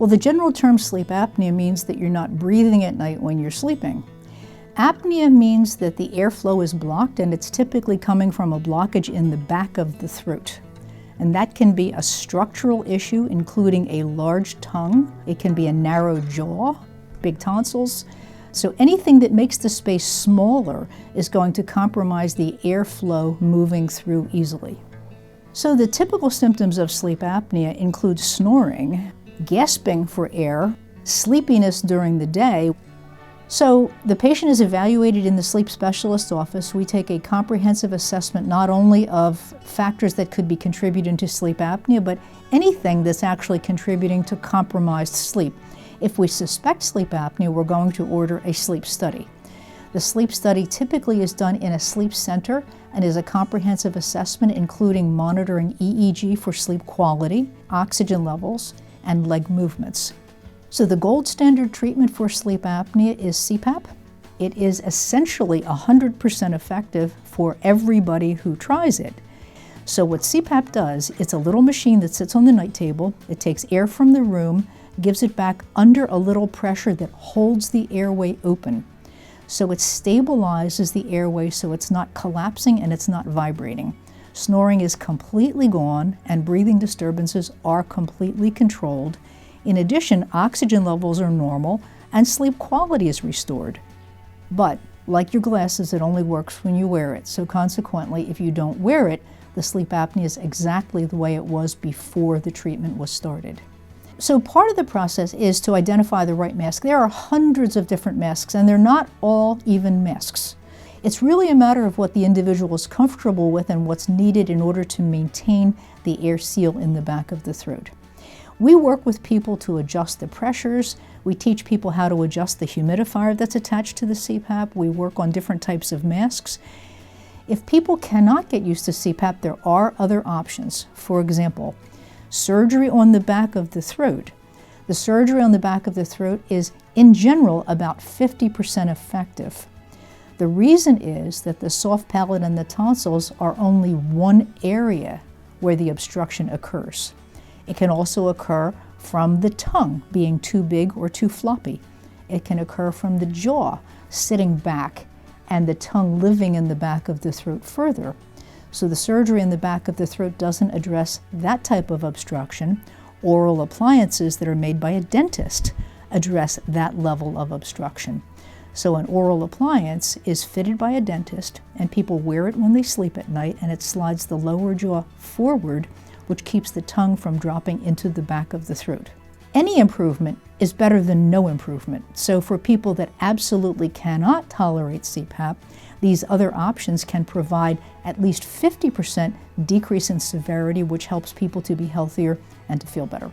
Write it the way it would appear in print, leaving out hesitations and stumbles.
Well, the general term sleep apnea means that you're not breathing at night when you're sleeping. Apnea means that the airflow is blocked, and it's typically coming from a blockage in the back of the throat. And that can be a structural issue, including a large tongue. It can be a narrow jaw, big tonsils. So anything that makes the space smaller is going to compromise the airflow moving through easily. So the typical symptoms of sleep apnea include snoring, gasping for air, sleepiness during the day. So the patient is evaluated in the sleep specialist's office. We take a comprehensive assessment not only of factors that could be contributing to sleep apnea, but anything that's actually contributing to compromised sleep. If we suspect sleep apnea, we're going to order a sleep study. The sleep study typically is done in a sleep center and is a comprehensive assessment including monitoring EEG for sleep quality, oxygen levels, and leg movements. So the gold standard treatment for sleep apnea is CPAP. It is essentially 100% effective for everybody who tries it. So what CPAP does, it's a little machine that sits on the night table. It takes air from the room, gives it back under a little pressure that holds the airway open. So it stabilizes the airway so it's not collapsing and it's not vibrating. Snoring is completely gone and breathing disturbances are completely controlled. In addition, oxygen levels are normal and sleep quality is restored. But like your glasses, it only works when you wear it. So consequently, if you don't wear it, the sleep apnea is exactly the way it was before the treatment was started. So part of the process is to identify the right mask. There are hundreds of different masks, and they're not all even masks. It's really a matter of what the individual is comfortable with and what's needed in order to maintain the air seal in the back of the throat. We work with people to adjust the pressures. We teach people how to adjust the humidifier that's attached to the CPAP. We work on different types of masks. If people cannot get used to CPAP, there are other options. For example, surgery on the back of the throat. The surgery on the back of the throat is, in general, about 50% effective. The reason is that the soft palate and the tonsils are only one area where the obstruction occurs. It can also occur from the tongue being too big or too floppy. It can occur from the jaw sitting back and the tongue living in the back of the throat further. So the surgery in the back of the throat doesn't address that type of obstruction. Oral appliances that are made by a dentist address that level of obstruction. So an oral appliance is fitted by a dentist, and people wear it when they sleep at night, and it slides the lower jaw forward, which keeps the tongue from dropping into the back of the throat. Any improvement is better than no improvement. So for people that absolutely cannot tolerate CPAP, these other options can provide at least 50% decrease in severity, which helps people to be healthier and to feel better.